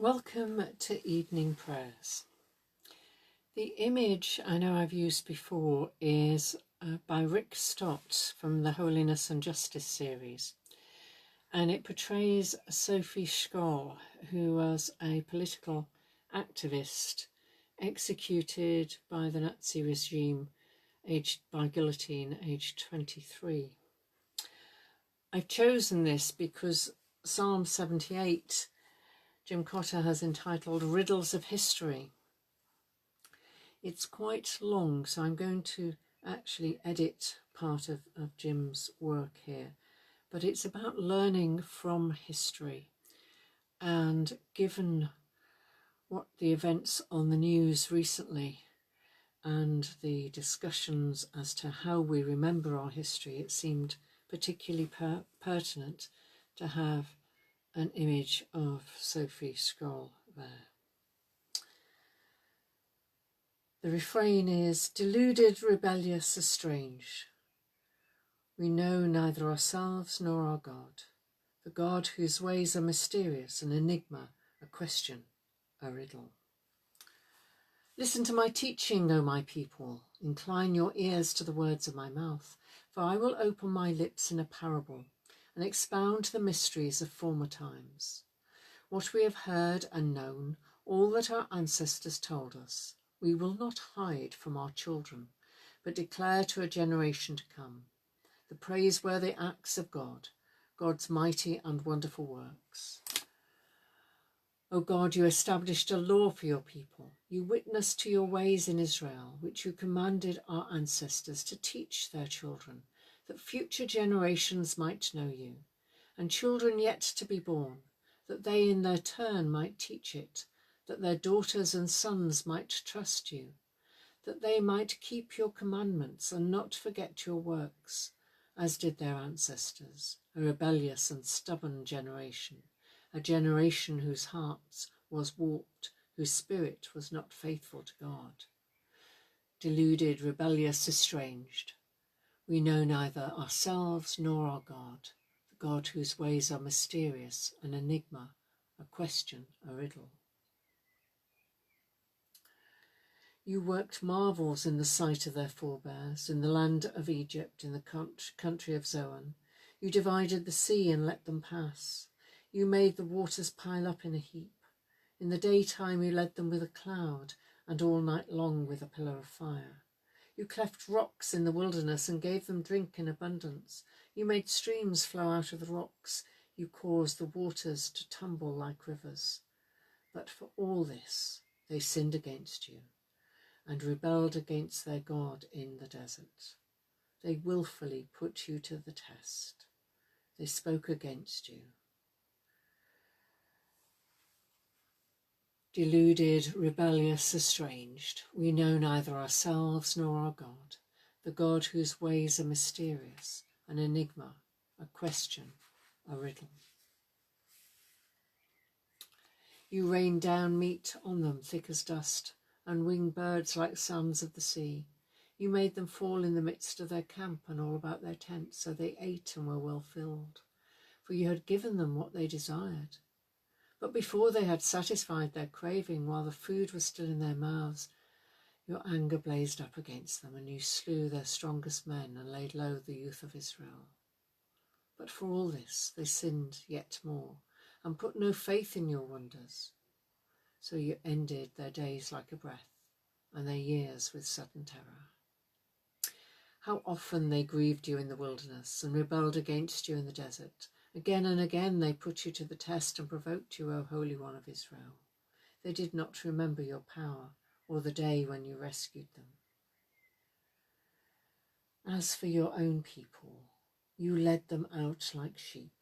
Welcome to evening prayers. The image I know I've used before is by Rick Stott from the Holiness and Justice series, and it portrays Sophie Scholl, who was a political activist executed by the Nazi regime by guillotine aged 23. I've chosen this because Psalm 78 Jim Cotter has entitled Riddles of History. It's quite long, so I'm going to actually edit part of Jim's work here. But it's about learning from history. And given what the events on the news recently and the discussions as to how we remember our history, it seemed particularly pertinent to have an image of Sophie Scholl there. The refrain is, deluded, rebellious, estranged. We know neither ourselves nor our God, the God whose ways are mysterious, an enigma, a question, a riddle. Listen to my teaching, O my people. Incline your ears to the words of my mouth, for I will open my lips in a parable and expound the mysteries of former times. What we have heard and known, all that our ancestors told us, we will not hide from our children, but declare to a generation to come the praiseworthy acts of God, God's mighty and wonderful works. O God, you established a law for your people. You witnessed to your ways in Israel, which you commanded our ancestors to teach their children, that future generations might know you, and children yet to be born, that they in their turn might teach it, that their daughters and sons might trust you, that they might keep your commandments and not forget your works, as did their ancestors, a rebellious and stubborn generation, a generation whose hearts was warped, whose spirit was not faithful to God. Deluded, rebellious, estranged, we know neither ourselves nor our God, the God whose ways are mysterious, an enigma, a question, a riddle. You worked marvels in the sight of their forebears, in the land of Egypt, in the country of Zoan. You divided the sea and let them pass. You made the waters pile up in a heap. In the daytime you led them with a cloud, and all night long with a pillar of fire. You cleft rocks in the wilderness and gave them drink in abundance. You made streams flow out of the rocks. You caused the waters to tumble like rivers. But for all this they sinned against you and rebelled against their God in the desert. They willfully put you to the test. They spoke against you. Deluded, rebellious, estranged, we know neither ourselves nor our God, the God whose ways are mysterious, an enigma, a question, a riddle. You rained down meat on them thick as dust, and winged birds like sons of the sea. You made them fall in the midst of their camp and all about their tents, so they ate and were well filled, for you had given them what they desired. But before they had satisfied their craving, while the food was still in their mouths, your anger blazed up against them, and you slew their strongest men and laid low the youth of Israel. But for all this they sinned yet more, and put no faith in your wonders. So you ended their days like a breath, and their years with sudden terror. How often they grieved you in the wilderness, and rebelled against you in the desert. Again and again they put you to the test and provoked you, O Holy One of Israel. They did not remember your power or the day when you rescued them. As for your own people, you led them out like sheep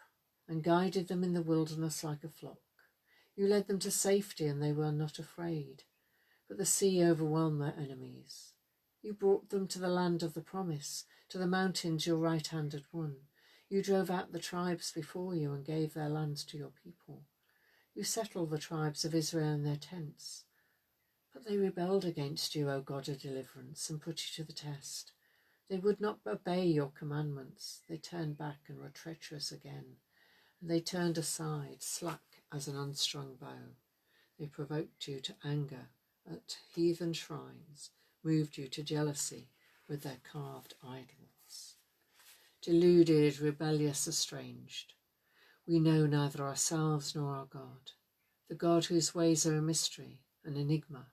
and guided them in the wilderness like a flock. You led them to safety and they were not afraid, but the sea overwhelmed their enemies. You brought them to the land of the promise, to the mountains your right hand had won. You drove out the tribes before you and gave their lands to your people. You settled the tribes of Israel in their tents. But they rebelled against you, O God of deliverance, and put you to the test. They would not obey your commandments. They turned back and were treacherous again. And they turned aside, slack as an unstrung bow. They provoked you to anger at heathen shrines, moved you to jealousy with their carved idols. Deluded, rebellious, estranged, we know neither ourselves nor our God, the God whose ways are a mystery, an enigma,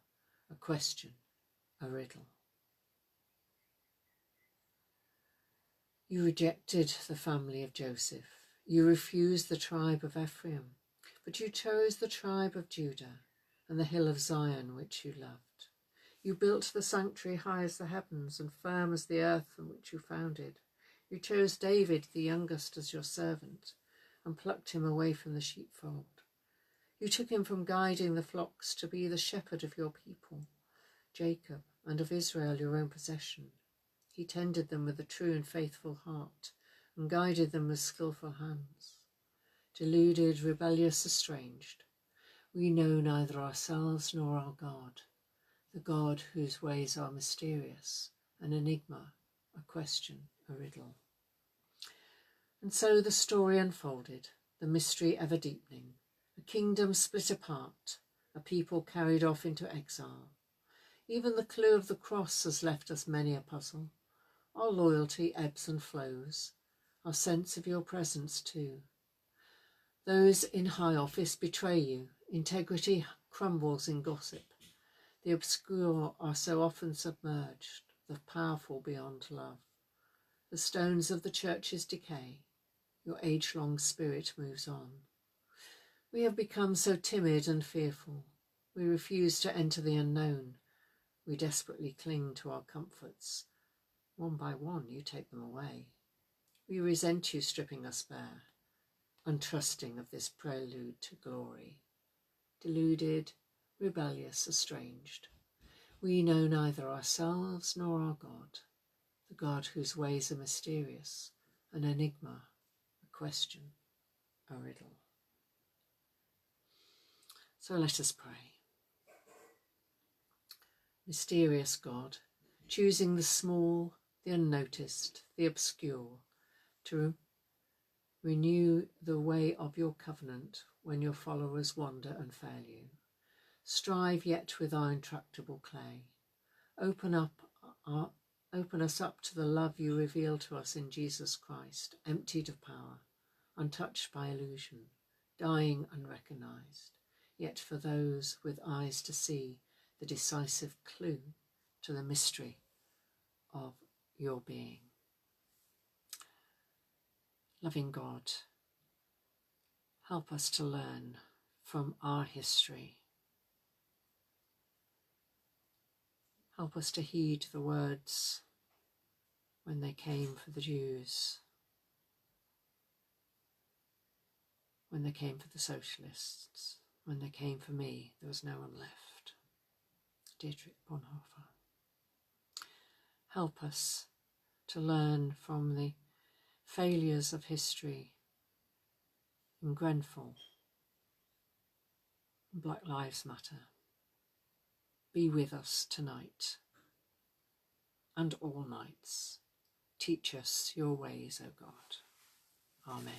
a question, a riddle. You rejected the family of Joseph. You refused the tribe of Ephraim, but you chose the tribe of Judah and the hill of Zion, which you loved. You built the sanctuary high as the heavens and firm as the earth on which you founded. You chose David, the youngest, as your servant and plucked him away from the sheepfold. You took him from guiding the flocks to be the shepherd of your people, Jacob, and of Israel, your own possession. He tended them with a true and faithful heart and guided them with skillful hands. Deluded, rebellious, estranged, we know neither ourselves nor our God, the God whose ways are mysterious, an enigma, a question, a riddle. And so the story unfolded, the mystery ever deepening, a kingdom split apart, a people carried off into exile. Even the clue of the cross has left us many a puzzle. Our loyalty ebbs and flows, our sense of your presence too. Those in high office betray you, integrity crumbles in gossip. The obscure are so often submerged, the powerful beyond love. The stones of the churches decay, your age-long spirit moves on. We have become so timid and fearful. We refuse to enter the unknown. We desperately cling to our comforts. One by one, you take them away. We resent you stripping us bare, untrusting of this prelude to glory. Deluded, rebellious, estranged, we know neither ourselves nor our God, the God whose ways are mysterious, an enigma, a question, a riddle. So let us pray. Mysterious God, choosing the small, the unnoticed, the obscure, to renew the way of your covenant when your followers wander and fail you. Strive yet with our intractable clay. Open us up to the love you reveal to us in Jesus Christ, emptied of power, untouched by illusion, dying unrecognized, yet for those with eyes to see the decisive clue to the mystery of your being. Loving God, help us to learn from our history. Help us to heed the words when they came for the Jews, when they came for the socialists, when they came for me, there was no one left. Dietrich Bonhoeffer. Help us to learn from the failures of history in Grenfell, Black Lives Matter. Be with us tonight and all nights. Teach us your ways, O God. Amen.